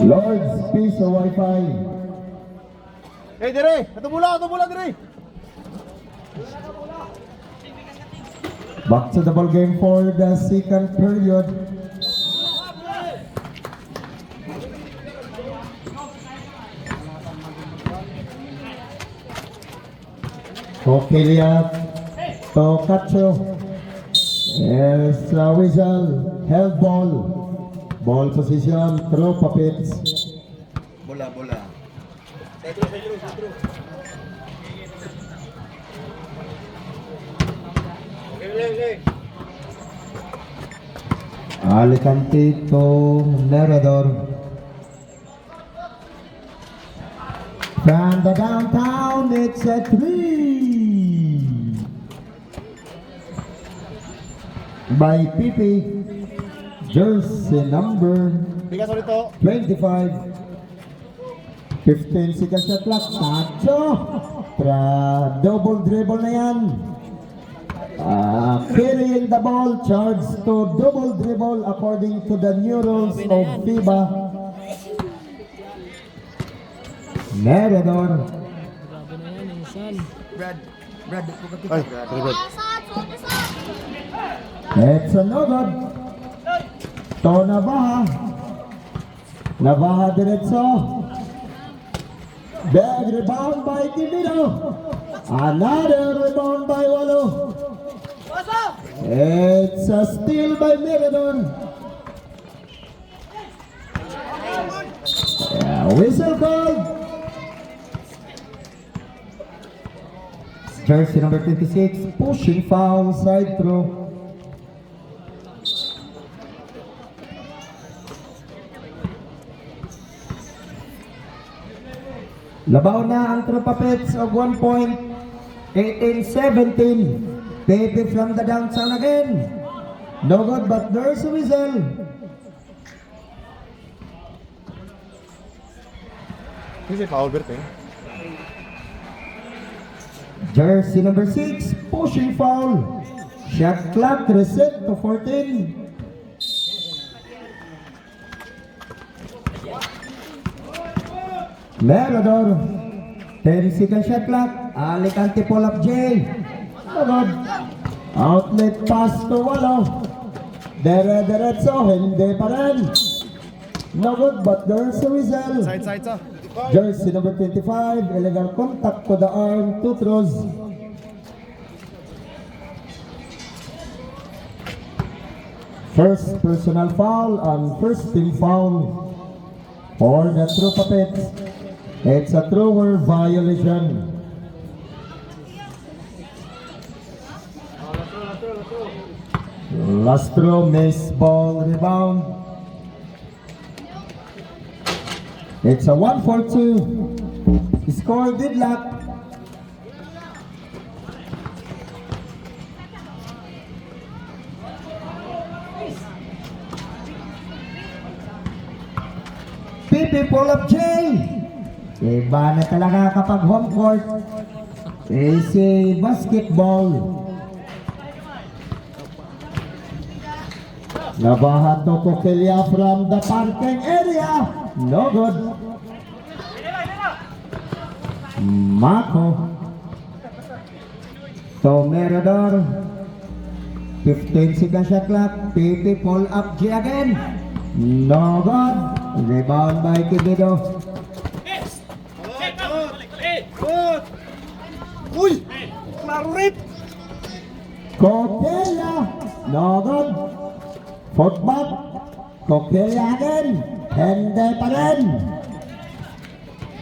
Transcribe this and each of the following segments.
Lord's Piso Wi-Fi. Eh, dire! Ito mula, dire! Back to the ball game for the second period. Coquelia Tocacho. Yes, whistle. Held ball. Ball position. Throw puppets. Bola. Alicante to Nerador. From the downtown, it's a 3 by Pipi. Jersey number Bigas ulit to. 25. 15 seconds na clock. Tacho! Double dribble na yan. Carrying the ball, charge to double dribble according to the new rules of FIBA. Nerador. Brad, Ay, Brad. It's a no good. To Navaha diretso. Big rebound by Quibino. Another rebound by Walo. It's a steal by Mirador. Whistle called. Jersey number 26, pushing foul, side throw. Labaw na ang Tropa Pets of 1 point. 18-17. Baby from the downtown again. No good, but there's a whistle. This is foul, Bert, eh? Jersey number 6, pushing foul. Shot clock reset to 14. Merador. 10 second shot clock. Alicante pull up J. No good. Outlet pass to Walo. Diretso, hindi pa rin. No good, but there's a whistle. Side, sa. Jersey number 25, illegal contact to the arm, 2 throws. First personal foul and first team foul for the Tropa Pets. It's a thrower violation. Last throw, miss ball, rebound. It's a 1-4-2. Score deadlock. Pipi pull up J. Iba na talaga kapag home court. Easy basketball. Nabaha to Coquelia from the parking area. No good. Mako. To Merador. 15 seconds shot clock. Pipi pull up J again. No good. Rebound by Quibino. Uy! Klaro rip! Coquelia. No good. Footback. Coquelia again. Hindi pa rin.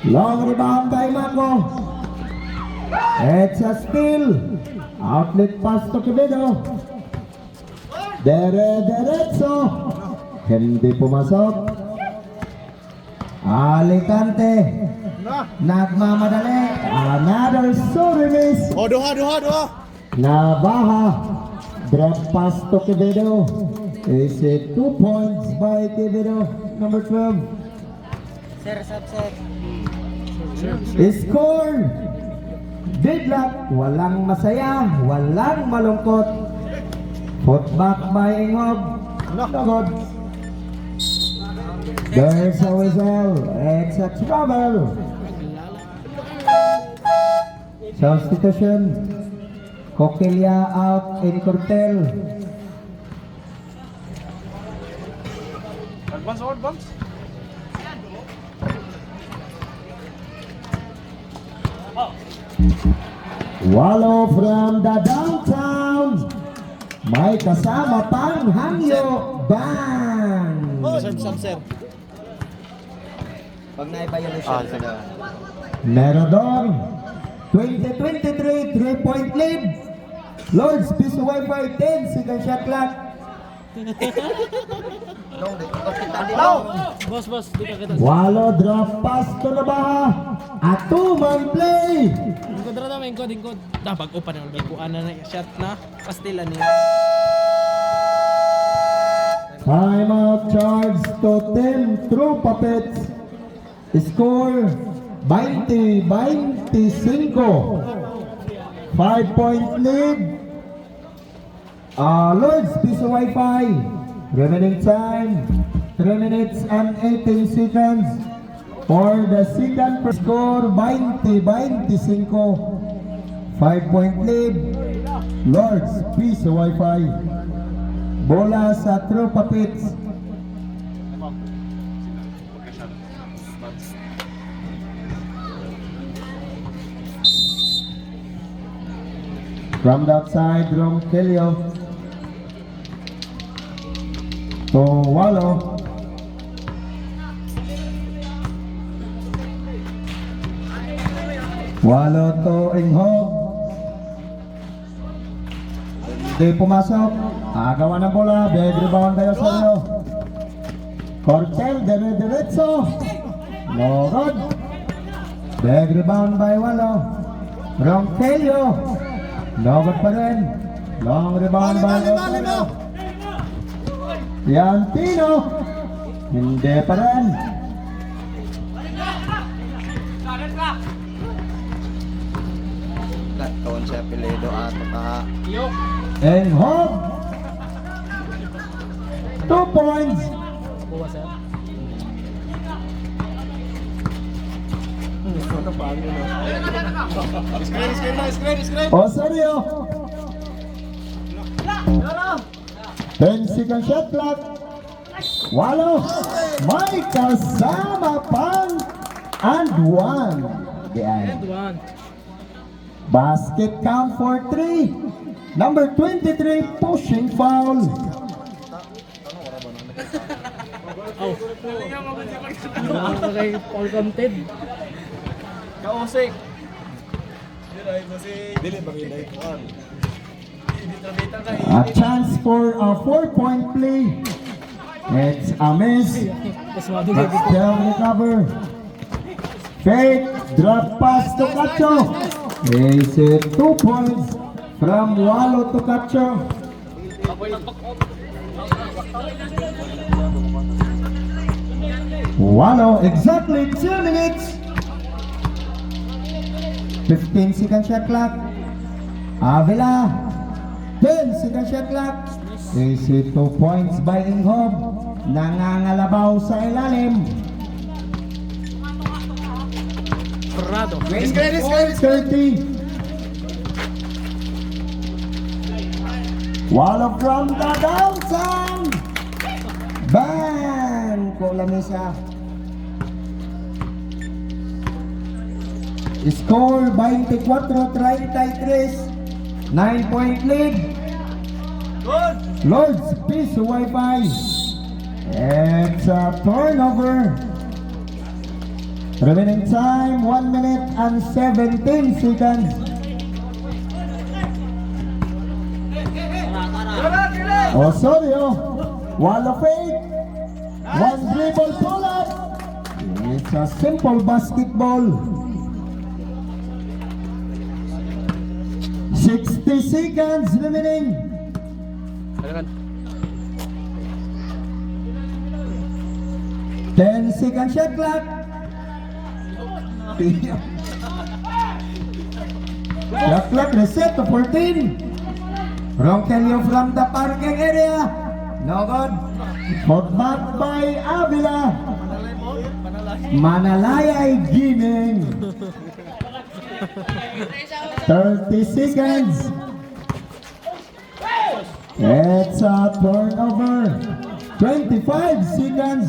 Long rebound by Mako. It's a steal. Outlet pass to Quibino. Diretso. Hindi pumasok. Alicante. Nagmamadali. Another sorry miss. Oh, duha. Navaha. Drop pass to Quibino. Is it 2 points by Quibino, number 12. Score. Deadlock. Walang masaya. Walang malungkot. Putback by Ingog. No good. There's a whistle. It's a trouble. Substitution. Coquilla out in Cortel. Advance or advance? Wallow from the downtown. May kasama pang hangyo. Bang! Sub. Pag na-violation sila. Merodor. 2023 3-point lead. Lords piso Wi-Fi 10 second shot clock. Boss, di ka kita. Wallow drop pass to Nabaha. A two-man play. Ingkod na naman, ingkod. Dabag o pa na, gikuan na shot na. Pastila niya. Timeout charge to Team True Puppets. Score 20-25. 5-point lead. Lords piso Wi-Fi. Remaining time 3 minutes and 18 seconds for the second score 20-25. 5-point lead. Lords piso Wi-Fi. Bola sa True Puppets. From the outside, Ronquillo to Wallow. Wallow to Inghog. Hindi pumasok. Agawa ng bola. Big rebound tayo sa iyo. Cortel, dire-diretso. No good. Big rebound by Wallow. Ronquillo. No good pa rin. Long rebound by Wallow. Yantino. Hindi pa rin. Taon siya Piledo ato ka. Enghog. 2 points. Kuha sir. Osorio. 10 second shot clock. Wallow. May kasama pang and one. Behind. One. Basket count for 3. Number 23 pushing foul. Oh. Nakakagay all content. Kausik. A chance for a 4-point play. It's a miss. Paswado But still recover. Fake drop pass to Cacho. Is it 2 points from Wallow to Cacho? Wallow exactly 2 minutes. 15 second shot clock. Avila 10 second shot clock. Is it 2 points by Inghob? Nangangalabaw sa ilalim. Prado. 30. Wallow from the downtown. Bang! Colamesa. Score 24-33. 9-point lead. Lords piso Wi-Fi. It's a turnover. Remaining time 1 minute and 17 seconds. Osorio, Wallow fake, 1 dribble pull up. It's a simple basketball. 60 seconds remaining. 10 second shot clock. The clock reset to 14. Ronquillo from the parking area. No good. Put back by Avila. Manalayay Gineng. 30 seconds. It's a turnover. 25 seconds.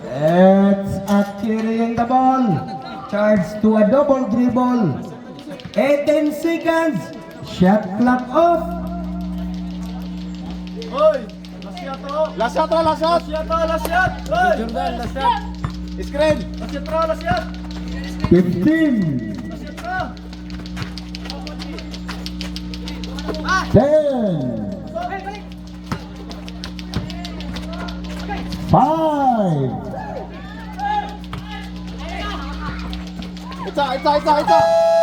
It's a carrying the ball. Charge to a double dribble. 18 seconds. Shot clock off. Last shot, last shot. Jordan, last shot. Screen. 15. 10. 5. Isa.